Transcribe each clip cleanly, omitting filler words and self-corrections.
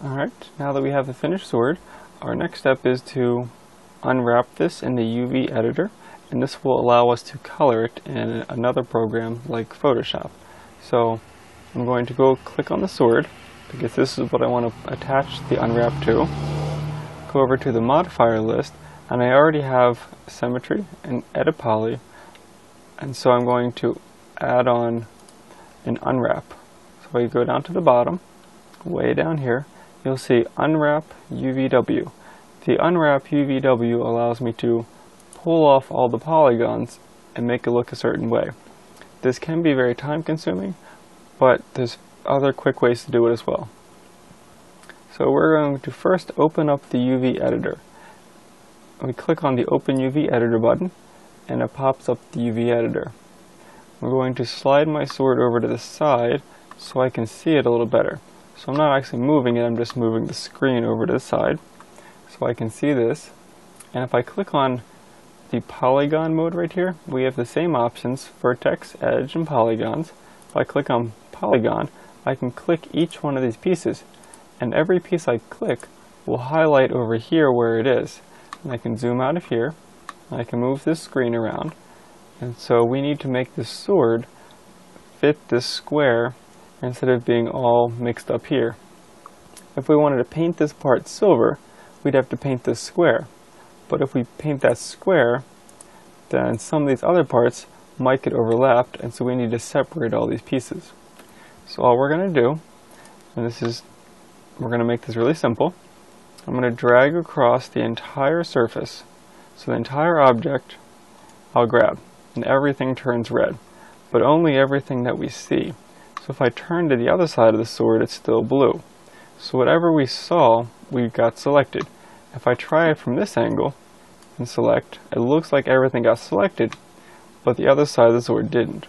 Alright, now that we have the finished sword, our next step is to unwrap this in the UV editor, and this will allow us to color it in another program like Photoshop. So I'm going to go click on the sword, because this is what I want to attach the unwrap to. Go over to the modifier list, and I already have symmetry and edit poly, and so I'm going to add on an unwrap. So I go down to the bottom, way down here, you'll see Unwrap UVW. The Unwrap UVW allows me to pull off all the polygons and make it look a certain way. This can be very time consuming, but there's other quick ways to do it as well. So we're going to first open up the UV editor. We click on the Open UV Editor button, and it pops up the UV editor. I'm going to slide my sword over to the side so I can see it a little better. So I'm not actually moving it, I'm just moving the screen over to the side so I can see this. And if I click on the polygon mode right here, we have the same options: vertex, edge, and polygons. If I click on polygon, I can click each one of these pieces, and every piece I click will highlight over here where it is. And I can zoom out of here, and I can move this screen around. And so we need to make this sword fit this square instead of being all mixed up here. If we wanted to paint this part silver, we'd have to paint this square. But if we paint that square, then some of these other parts might get overlapped, and so we need to separate all these pieces. So all we're going to do, and we're going to make this really simple, I'm going to drag across the entire surface. So the entire object I'll grab, and everything turns red, but only everything that we see. So if I turn to the other side of the sword, it's still blue. So whatever we saw, we got selected. If I try it from this angle and select, it looks like everything got selected, but the other side of the sword didn't.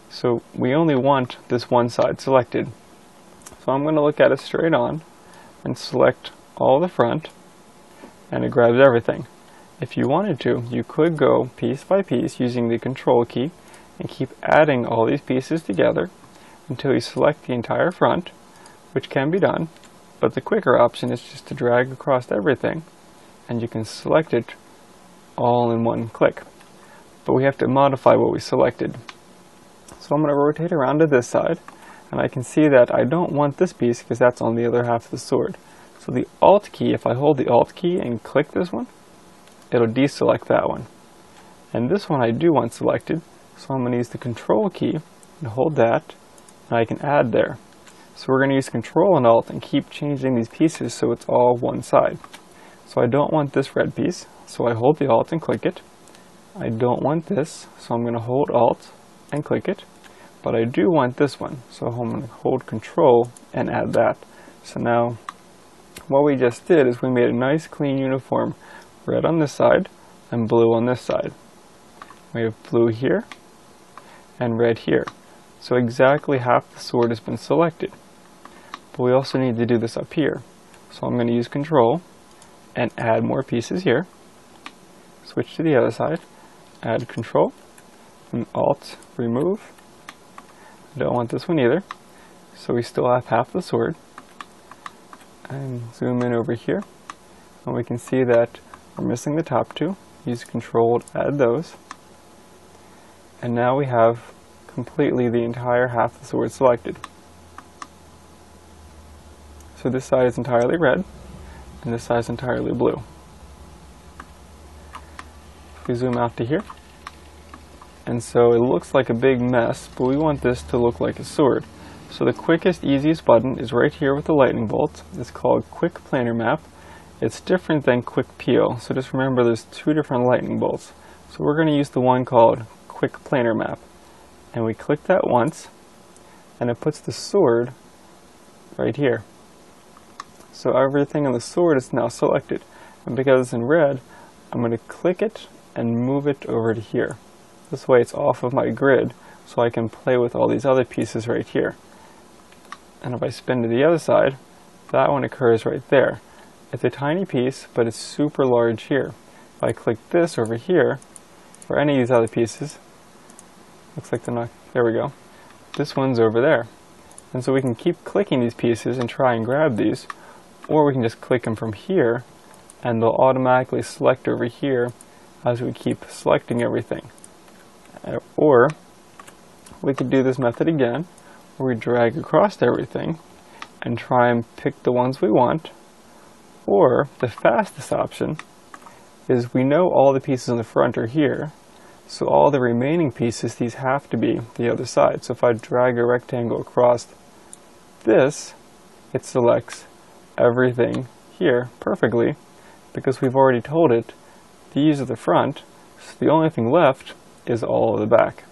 So we only want this one side selected. So I'm going to look at it straight on and select all the front, and it grabs everything. If you wanted to, you could go piece by piece using the Control key and keep adding all these pieces together until you select the entire front, which can be done, but the quicker option is just to drag across everything, and you can select it all in one click. But we have to modify what we selected. So I'm going to rotate around to this side, and I can see that I don't want this piece because that's on the other half of the sword. So the Alt key, if I hold the Alt key and click this one, it'll deselect that one. And this one I do want selected, so I'm going to use the Control key and hold that, and I can add there. So we're going to use Control and Alt and keep changing these pieces so it's all one side. So I don't want this red piece, so I hold the Alt and click it. I don't want this, so I'm going to hold Alt and click it. But I do want this one, so I'm going to hold Control and add that. So now, what we just did is we made a nice clean uniform red on this side and blue on this side. We have blue here and red here. So exactly half the sword has been selected. But we also need to do this up here. So I'm going to use Control and add more pieces here. Switch to the other side. Add Control and Alt, remove. I don't want this one either. So we still have half the sword. And zoom in over here. And we can see that we're missing the top two. Use Control to add those. And now we have completely the entire half of the sword selected. So this side is entirely red, and this side is entirely blue. If we zoom out to here, and so it looks like a big mess, but we want this to look like a sword. So the quickest, easiest button is right here with the lightning bolt. It's called Quick Planar Map. It's different than Quick Peel, so just remember there's two different lightning bolts. So we're going to use the one called Quick Planar Map. And we click that once, and it puts the sword right here. So everything on the sword is now selected. And because it's in red, I'm going to click it and move it over to here. This way it's off of my grid, so I can play with all these other pieces right here. And if I spin to the other side, that one occurs right there. It's a tiny piece, but it's super large here. If I click this over here, for any of these other pieces, looks like they're not, there we go. This one's over there. And so we can keep clicking these pieces and try and grab these, or we can just click them from here and they'll automatically select over here as we keep selecting everything. Or we could do this method again where we drag across everything and try and pick the ones we want. Or the fastest option is we know all the pieces in the front are here, so all the remaining pieces, these have to be the other side. So if I drag a rectangle across this, it selects everything here perfectly because we've already told it these are the front, so the only thing left is all of the back.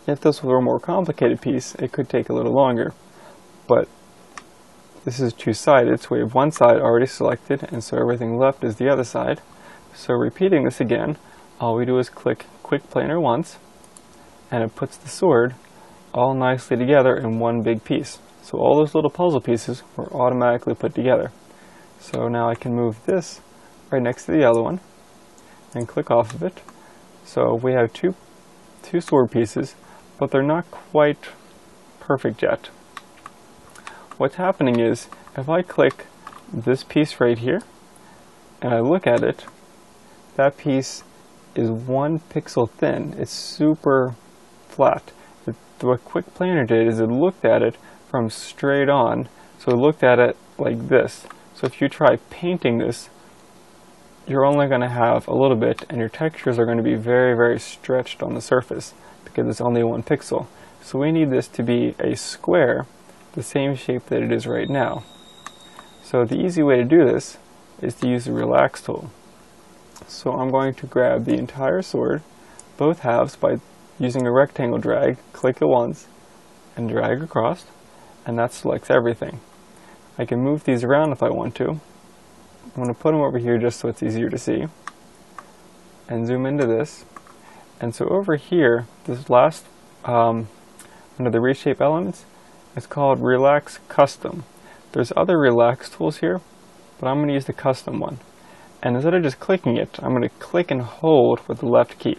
If this were a more complicated piece, it could take a little longer, but this is two-sided, so we have one side already selected, and so everything left is the other side. So repeating this again, all we do is click Quick Planar once, and it puts the sword all nicely together in one big piece. So all those little puzzle pieces were automatically put together. So now I can move this right next to the other one and click off of it. So we have two sword pieces, but they're not quite perfect yet. What's happening is if I click this piece right here and I look at it, that piece is 1 pixel thin. It's super flat. What Quick Planar did is it looked at it from straight on, so it looked at it like this. So if you try painting this, you're only going to have a little bit, and your textures are going to be very, very stretched on the surface because it's only 1 pixel. So we need this to be a square, the same shape that it is right now. So the easy way to do this is to use the Relax tool. So I'm going to grab the entire sword, both halves, by using a rectangle drag, click it once, and drag across, and that selects everything. I can move these around if I want to. I'm going to put them over here just so it's easier to see, and zoom into this. And so over here, this last, under the reshape elements, it's called Relax Custom. There's other Relax tools here, but I'm going to use the custom one. And instead of just clicking it, I'm going to click and hold with the left key.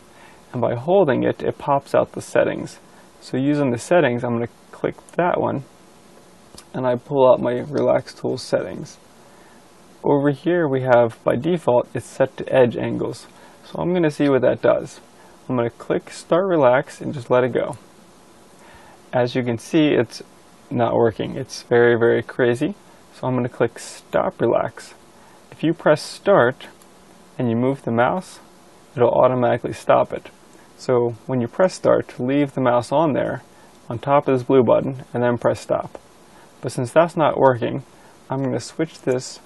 And by holding it, it pops out the settings. So using the settings, I'm going to click that one, and I pull out my Relax tool settings. Over here we have, by default, it's set to edge angles. So I'm going to see what that does. I'm going to click Start Relax and just let it go. As you can see, it's not working. It's very, very crazy. So I'm going to click Stop Relax. If you press Start and you move the mouse, it'll automatically stop it. So when you press Start, leave the mouse on there, on top of this blue button, and then press Stop. But since that's not working, I'm going to switch this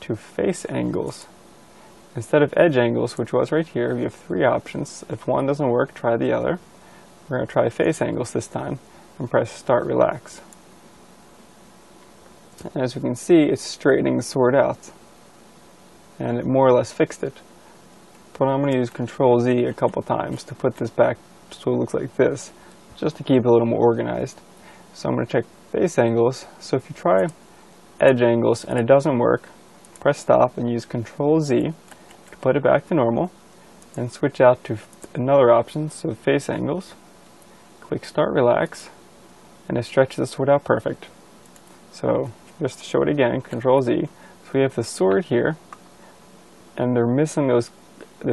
to face angles. Instead of edge angles, which was right here, we have 3 options. If one doesn't work, try the other. We're going to try face angles this time, and press Start Relax. And as you can see, it's straightening the sword out, and it more or less fixed it. But I'm going to use Control-Z a couple times to put this back so it looks like this, just to keep it a little more organized. So I'm going to check face angles. So if you try edge angles and it doesn't work, press Stop and use Control-Z to put it back to normal, and switch out to another option, so face angles. Click Start Relax, and it stretches the sword out perfect. So just to show it again, Control-Z. So we have the sword here, and they're missing those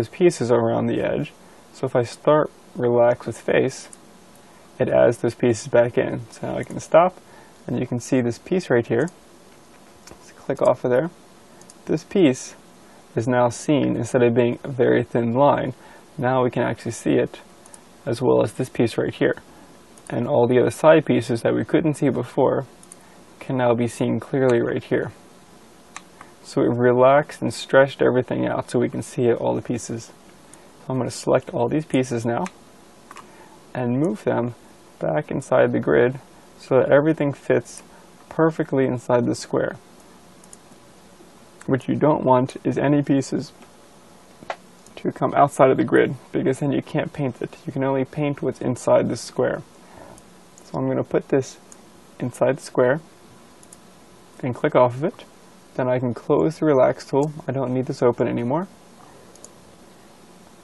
pieces around the edge. So if I Start Relax with face, it adds those pieces back in. So now I can stop, and you can see this piece right here. Let's click off of there. This piece is now seen. Instead of being a very thin line, now we can actually see it, as well as this piece right here. And all the other side pieces that we couldn't see before can now be seen clearly right here. So it relaxed and stretched everything out so we can see all the pieces. So I'm going to select all these pieces now and move them back inside the grid so that everything fits perfectly inside the square. What you don't want is any pieces to come outside of the grid, because then you can't paint it. You can only paint what's inside the square. So I'm going to put this inside the square and click off of it. Then I can close the Relax tool. I don't need this open anymore.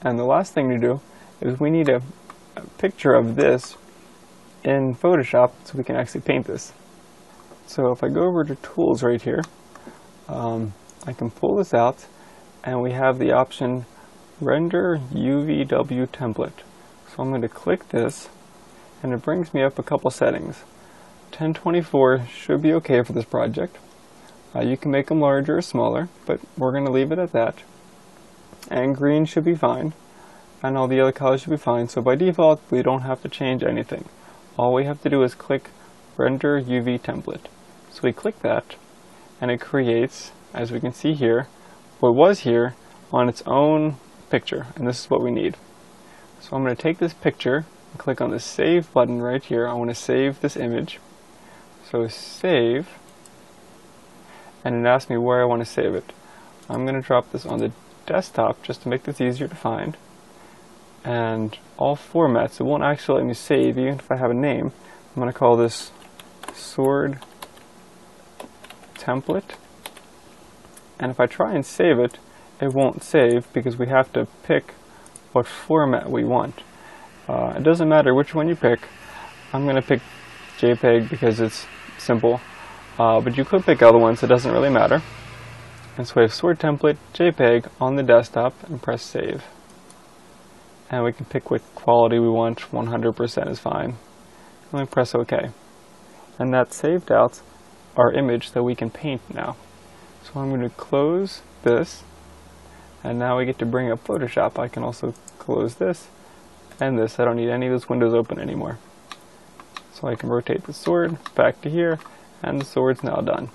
And the last thing to do is we need a picture of this in Photoshop so we can actually paint this. So if I go over to Tools right here, I can pull this out, and we have the option Render UVW Template. So I'm going to click this, and it brings me up a couple settings. 1024 should be okay for this project. You can make them larger or smaller, but we're going to leave it at that. And green should be fine, and all the other colors should be fine. So by default, we don't have to change anything. All we have to do is click Render UV Template. So we click that, and it creates, as we can see here, what was here on its own picture, and this is what we need. So I'm going to take this picture and click on the Save button right here. I want to save this image. So Save, and it asks me where I want to save it. I'm going to drop this on the desktop just to make this easier to find. And all formats, it won't actually let me save even if I have a name. I'm going to call this Sword Template. And if I try and save it, it won't save because we have to pick what format we want. It doesn't matter which one you pick. I'm going to pick JPEG because it's simple. But you could pick other ones, it doesn't really matter. And so we have Sword Template, JPEG on the desktop, and press Save. And we can pick what quality we want, 100% is fine. And we press OK. And that saved out our image that we can paint now. So I'm going to close this, and now we get to bring up Photoshop. I can also close this and this. I don't need any of those windows open anymore. So I can rotate the sword back to here, and the sword's now done.